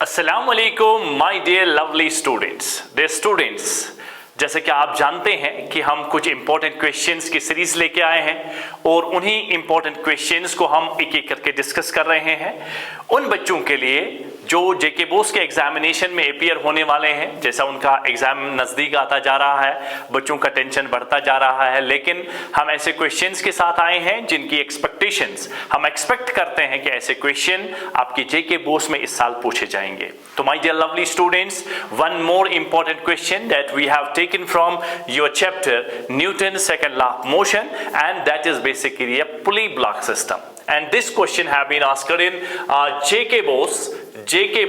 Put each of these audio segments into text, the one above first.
अस्सलामुअलैकुम my dear lovely students, जैसे कि आप जानते हैं कि हम कुछ इंपॉर्टेंट क्वेश्चंस की सीरीज लेके आए हैं और उन्हीं इंपॉर्टेंट क्वेश्चंस को हम एक एक करके डिस्कस कर रहे हैं उन बच्चों के लिए जो जेके बोस के एग्जामिनेशन में अपीयर होने वाले हैं। जैसा उनका एग्जाम नज़दीक आता जा रहा है, बच्चों का टेंशन बढ़ता जा रहा है, लेकिन हम ऐसे क्वेश्चंस के साथ आए हैं जिनकी एक्सपेक्टेशंस हम एक्सपेक्ट करते हैं कि ऐसे क्वेश्चन आपकी जेके बोस में इस साल पूछे जाएंगे। तो my dear lovely students, one more important question that we have taken from your chapter Newton's second law of motion, and that is basically a pulley block system. And this question have been asked in JK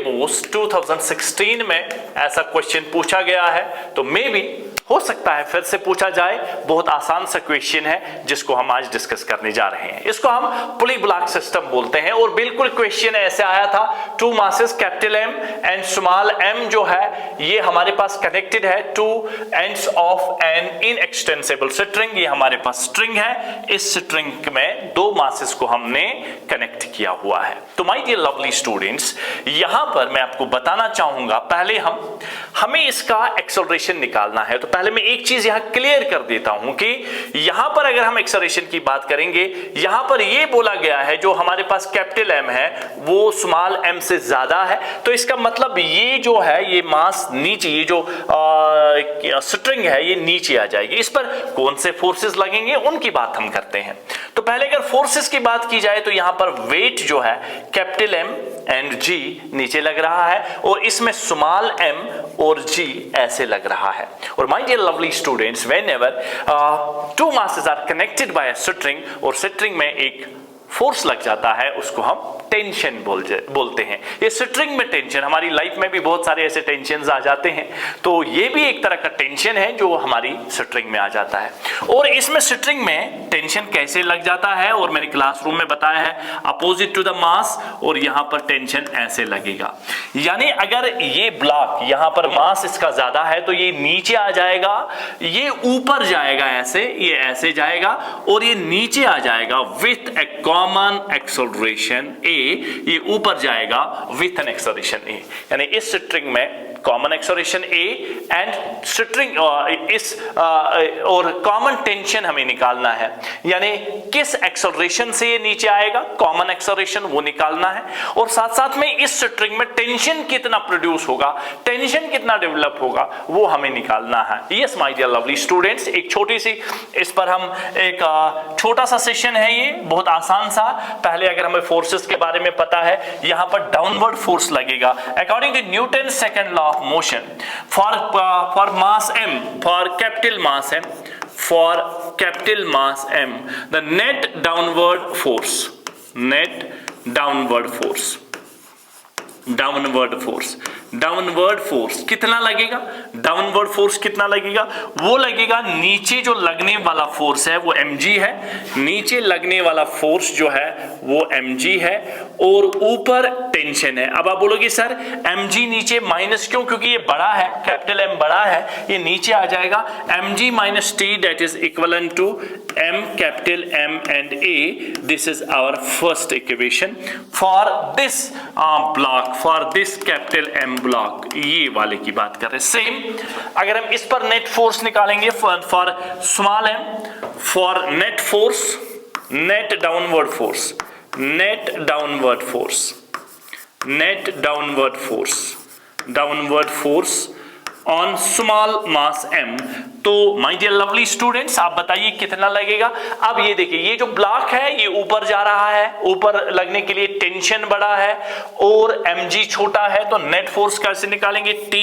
Bose 2016 में ऐसा question पूछा गया है, तो may be हो सकता है फिर से पूछा जाए। बहुत आसान सा क्वेश्चन है जिसको हम आज डिस्कस करने जा रहे हैं। इसको हम पुली ब्लॉक सिस्टम बोलते हैं और बिल्कुल क्वेश्चन ऐसे आया था, two masses capital M and small M जो है ये हमारे पास कनेक्टेड है to ends of an inextensible string. ये हमारे पास स्ट्रिंग है, इस स्ट्रिंग में दो मासेस को हमने कनेक्ट किया हुआ है। तो माय डियर लवली स्टूडेंट्स, यहां पर मैं आपको बताना चाहूंगा, पहले हमें इसका एक्सेलरेशन निकालना है। तो पहले मैं एक चीज यहां क्लियर कर देता हूं कि यहां पर अगर हम एक्सेलरेशन की बात करेंगे, यहां पर ये बोला गया है जो हमारे पास कैपिटल एम है वो स्मॉल एम से ज्यादा है, तो इसका मतलब ये जो है ये मास नीचे, ये जो स्ट्रिंग है ये नीचे आ जाएगी। इस पर कौन से फोर्सेस लगेंगे उनकी बात हम करते हैं। तो पहले अगर फोर्सेस की बात की जाए तो यहां पर वेट जो है कैपिटल एम एंड जी नीचे लग रहा है और इसमें स्मॉल एम और जी ऐसे लग रहा है। और my dear lovely students, whenever two masses are connected by a string और स्ट्रिंग में एक फोर्स लग जाता है, उसको हम टेंशन बोलते हैं। ये स्ट्रिंग में टेंशन, हमारी लाइफ में भी बहुत सारे ऐसे टेंशन आ जाते हैं, तो ये भी एक तरह का टेंशन है जो हमारी स्ट्रिंग में आ जाता है। और इसमें स्ट्रिंग में टेंशन कैसे लग जाता है और मैंने क्लासरूम में बताया है, अपोजिट टू द मास, और यहां पर टेंशन ऐसे लगेगा। यानी अगर ये ब्लॉक यहां पर मास इसका ज्यादा है तो ये नीचे आ जाएगा, ये ऊपर जाएगा ऐसे, ये ऐसे जाएगा और ये नीचे आ जाएगा विथ ए कॉमन एक्सेलरेशन ए, ये ऊपर जाएगा विथ एन एक्सेलरेशन ए। यानी इस स्ट्रिंग में common acceleration A and string और कॉमन टेंशन हमें निकालना है। यानी किस एक्सेलरेशन से ये नीचे आएगा, कॉमन एक्सेलरेशन वो निकालना है, और साथ साथ में इस स्ट्रिंग में टेंशन कितना प्रोड्यूस होगा, टेंशन कितना डेवलप होगा वो हमें निकालना है। Yes my dear lovely students, एक छोटी सी इस पर हम एक छोटा सा सेशन है, ये बहुत आसान सा। पहले अगर हमें फोर्सेस के बारे में पता है, यहां पर डाउनवर्ड फोर्स लगेगा according to Newton second law of motion for mass m, for capital mass m, the net downward force कितना लगेगा, डाउनवर्ड फोर्स कितना लगेगा, वो लगेगा नीचे जो लगने वाला फोर्स है वो mg है, नीचे लगने वाला फोर्स जो है वो mg है और ऊपर टेंशन है। अब आप बोलोगे सर mg नीचे माइनस क्यों, क्योंकि ये बड़ा है, कैपिटल M बड़ा है, ये नीचे आ जाएगा mg minus t that is equivalent to m capital M and A. This is our first equation for this block, for this capital M block, ये वाले की बात कर रहे हैं। सेम अगर हम इस पर नेट फोर्स निकालेंगे for small m, for net force, net downward force on small mass m, तो माय डियर लवली स्टूडेंट्स आप बताइए कितना लगेगा। अब ये देखिए, ये जो ब्लॉक है ये ऊपर जा रहा है, ऊपर लगने के लिए टेंशन बड़ा है और mg छोटा है, तो नेट फोर्स कैसे निकालेंगे, t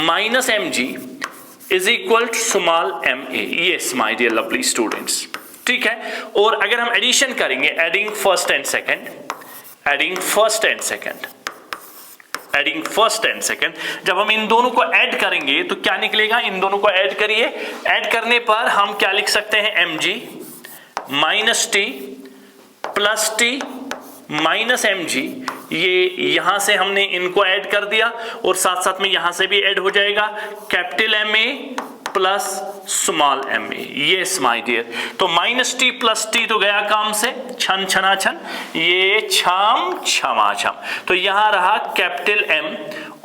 minus mg is equal to small ma। Yes my dear lovely students, ठीक है। और अगर हम एडिशन करेंगे, एडिंग फर्स्ट एंड सेकंड, जब हम इन दोनों को ऐड करेंगे तो क्या निकलेगा, इन दोनों को ऐड करिए, ऐड करने पर हम क्या लिख सकते हैं, mg minus T plus T minus mg, ये यहां से हमने इनको ऐड कर दिया और साथ साथ में यहां से भी ऐड हो जाएगा capital Ma plus small M A. Yes my dear, तो माइनस टी प्लस टी तो गया काम से, छन छना छन, ये छम छमा छम, तो यहां रहा कैपिटल एम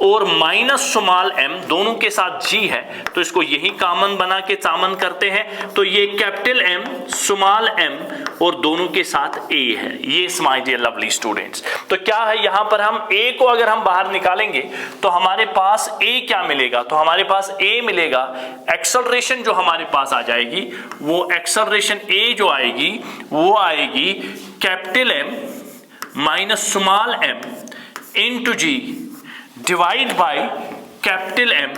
और माइनस स्मॉल एम, दोनों के साथ जी है तो इसको यही कॉमन बना के सामन करते हैं, तो ये कैपिटल एम स्मॉल एम और दोनों के साथ ए है। ये माय डियर लवली स्टूडेंट्स, तो क्या है यहां पर हम ए को अगर हम बाहर निकालेंगे तो हमारे पास ए क्या मिलेगा, तो हमारे पास ए मिलेगा, एक्सेलरेशन जो हमारे पास आ जाएगी वो एक्सेलरेशन ए जो आएगी वो आएगी capital M minus small M into G divide by capital M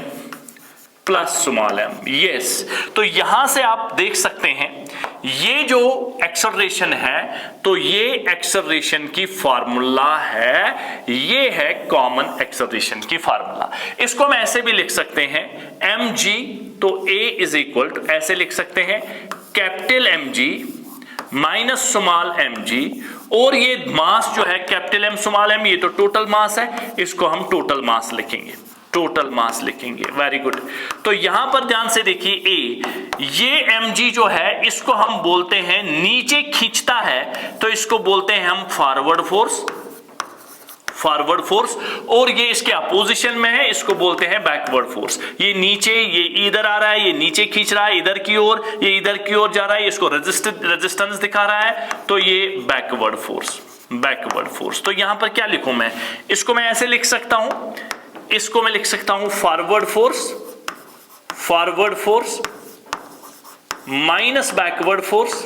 plus small M. Yes, तो यहां से आप देख सकते हैं ये जो एक्सेलरेशन है तो ये एक्सेलरेशन की फार्मूला है, ये है कॉमन एक्सेलरेशन की फार्मूला। इसको हम ऐसे भी लिख सकते हैं एम जी, तो ए इज इक्वल टू ऐसे लिख सकते हैं capital M G minus small M G, और ये मास जो है कैपिटल एम स्मॉल एम, ये तो टोटल मास है, इसको हम टोटल मास लिखेंगे, टोटल मास लिखेंगे। वेरी गुड, तो यहां पर ध्यान से देखिए ए, ये mg जो है इसको हम बोलते हैं नीचे खींचता है तो इसको बोलते हैं हम फॉरवर्ड फोर्स, फॉरवर्ड फोर्स, और ये इसके अपोजिशन में है, इसको बोलते हैं बैकवर्ड फोर्स। ये नीचे, ये इधर आ रहा है, ये नीचे खींच रहा है इधर की ओर, ये इधर की ओर जा रहा है, इसको रेजिस्टेंस दिखा रहा है, तो ये बैकवर्ड फोर्स, बैकवर्ड फोर्स। तो यहां पर क्या लिखूं मैं, इसको मैं ऐसे लिख सकता हूं, इसको मैं लिख सकता हूं forward force, forward force minus backward force,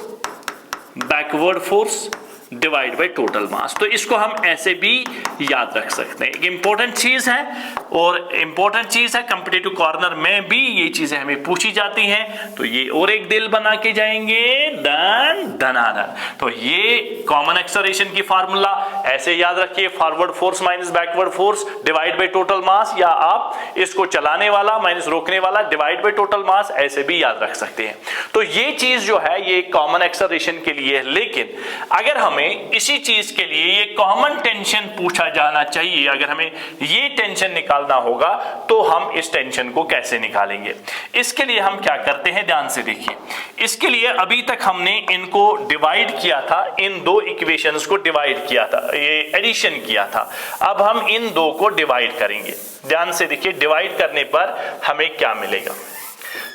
backward force divide by total mass. तो इसको हम ऐसे भी याद रख सकते हैं, एक इंपॉर्टेंट चीज है, और इंपॉर्टेंट चीज है कॉम्पिटिटिव कॉर्नर में भी ये चीजें हमें पूछी जाती हैं, तो ये और एक दिल बना के जाएंगे धन धनाधन। तो ये कॉमन एक्सेलरेशन की फार्मूला ऐसे याद रखिए, forward force minus backward force divide by total mass, या आप इसको चलाने वाला माइनस रोकने वाला डिवाइड बाय टोटल मास ऐसे भी याद रख सकते हैं। तो ये चीज जो है ये कॉमन एक्सेलरेशन के लिए है, लेकिन अगर हमें इसी चीज के लिए ये कॉमन टेंशन पूछा जाना चाहिए, अगर हमें ये टेंशन निकालना होगा तो हम इस टेंशन को कैसे निकालेंगे। इसके लिए हम क्या करते हैं, ध्यान से देखिए, इसके लिए अभी तक हमने इनको डिवाइड किया था, इन दो इक्वेशंस को डिवाइड किया था, ये एडिशन किया था। अब हम इन दो को डिवाइड करेंगे, ध्यान से देखिए, डिवाइड करने पर हमें क्या मिलेगा।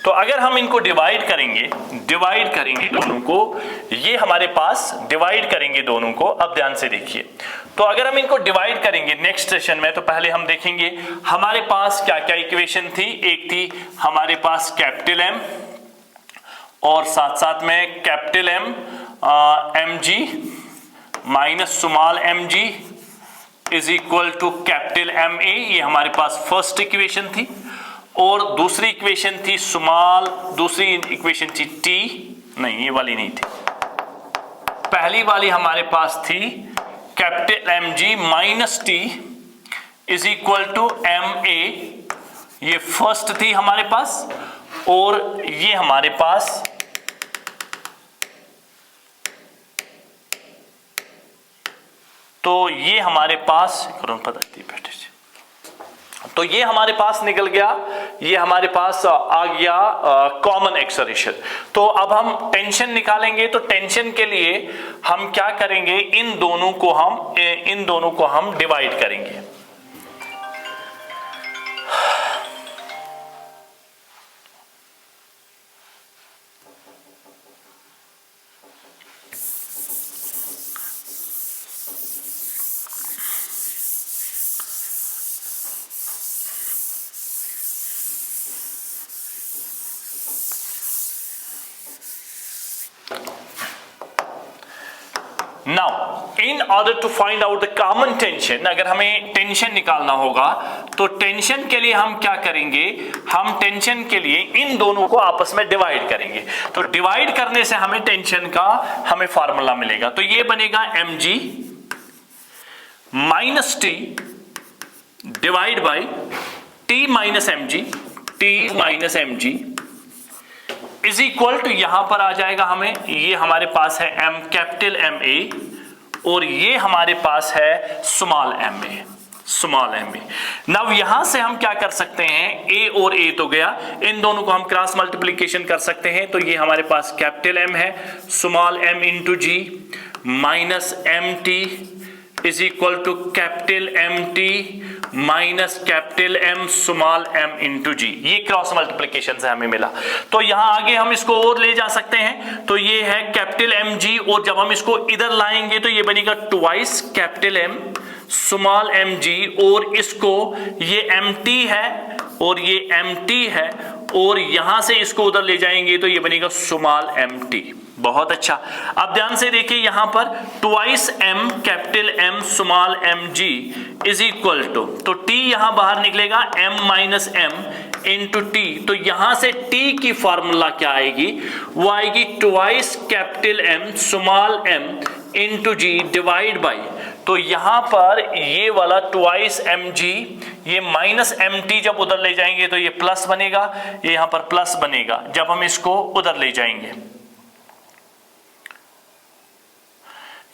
तो अगर हम इनको डिवाइड करेंगे दोनों को, ये हमारे पास डिवाइड करेंगे दोनों को। अब ध्यान से देखिए, तो अगर हम इनको डिवाइड करेंगे नेक्स्ट सेशन में, तो पहले हम देखेंगे हमारे पास क्या क्या इक्वेशन थी। एक थी हमारे पास कैपिटल एम और साथ साथ में capital M M G minus small M G is equal to capital M A, ये हमारे पास फर्स्ट इक्वेशन थी। और दूसरी इक्वेशन थी स्मॉल, दूसरी इक्वेशन थी टी, नहीं ये वाली नहीं थी, पहली वाली हमारे पास थी capital M G minus T is equal to M A, ये फर्स्ट थी हमारे पास। और ये हमारे पास तो ये हमारे पास तो ये हमारे पास निकल गया, ये हमारे पास आ गया कॉमन एक्सेलरेशन। तो अब हम टेंशन निकालेंगे, तो टेंशन के लिए हम क्या करेंगे, इन दोनों को हम डिवाइड करेंगे। Now, in order to find out the common tension, अगर हमें टेंशन निकालना होगा तो टेंशन के लिए हम क्या करेंगे, हम टेंशन के लिए इन दोनों को आपस में डिवाइड करेंगे। तो डिवाइड करने से हमें टेंशन का हमें फार्मूला मिलेगा। तो ये बनेगा mg minus T divide by T minus mg is equal to, यहां पर आ जाएगा हमें, ये हमारे पास है m कैपिटल एम ए और ये हमारे पास है small M A, small M B. Now यहां से हम क्या कर सकते हैं, ए और ए तो गया, इन दोनों को हम क्रॉस मल्टीप्लीकेशन कर सकते हैं। तो ये हमारे पास कैपिटल एम है small M into G minus M T is equal to capital M T minus capital M small M into G. ये क्रॉस मल्टीप्लीकेशन से हमें मिला। तो यहां आगे हम इसको और ले जा सकते हैं। तो ये है कैपिटल एम जी, और जब हम इसको इधर लाएंगे तो ये बनेगा twice capital M small M G, और इसको ये एम टी है और ये एम टी है, और यहां से इसको उधर ले जाएंगे तो ये बनेगा स्मॉल एम टी। बहुत अच्छा। अब ध्यान से देखिए यहां पर twice M capital M small M G is equal to, तो टी यहां बाहर निकलेगा M minus M into T. तो यहां से टी की फॉर्मूला क्या आएगी, वो आएगी twice capital M small M into G divide by, तो यहां पर ये वाला ट्वाइस एम जी, ये माइनस एम टी जब उधर ले जाएंगे तो ये प्लस बनेगा, ये यहां पर प्लस बनेगा जब हम इसको उधर ले जाएंगे।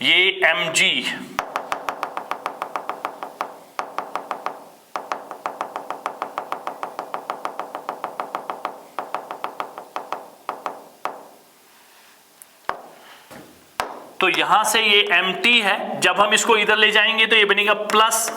ये एम जी तो यहां से ये एम टी है, जब हम इसको इधर ले जाएंगे तो ये बनेगा प्लस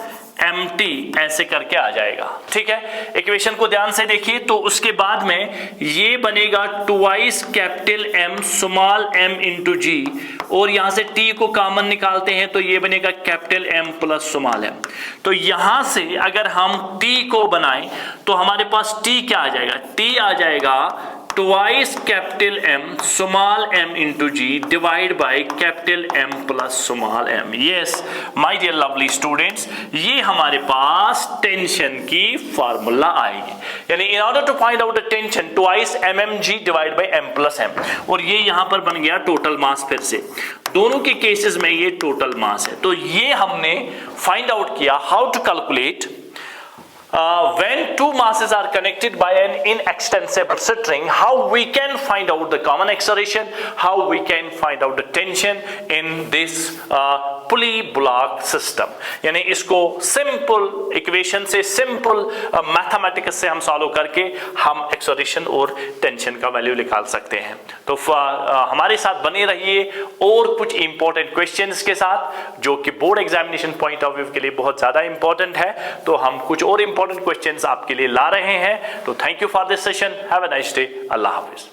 एम टी, ऐसे करके आ जाएगा। ठीक है, इक्वेशन को ध्यान से देखिए। तो उसके बाद में ये बनेगा twice capital M small M into G, और यहां से टी को कॉमन निकालते हैं तो ये बनेगा capital M plus small M. तो यहां से अगर हम टी को बनाएं तो हमारे पास टी क्या आ जाएगा, टी आ जाएगा twice capital M small M into G divide by capital M plus small M. Yes my dear lovely students, ये हमारे पास टेंशन की फॉर्मूला आएगी। यानी in order to find out the tension twice M M G divide by M plus M, और ये यहां पर बन गया टोटल मास। फिर से दोनों के केसेस में ये टोटल मास है। तो ये हमने फाइंड आउट किया how to calculate when two masses are connected by an inextensible string, how we can find out the common acceleration, how we can find out the tension in this pulley block system। यानी इसको simple equation से, simple mathematics से हम solve करके हम acceleration और tension का value निकाल सकते हैं। तो हमारे साथ बने रहिए और कुछ इंपॉर्टेंट क्वेश्चंस के साथ, जो कि board examination point of view के लिए बहुत ज्यादा इंपॉर्टेंट है। तो हम कुछ और इंपॉर्टेंट क्वेश्चंस आपके लिए ला रहे हैं। तो thank you for this session, have a nice day, Allah Hafiz.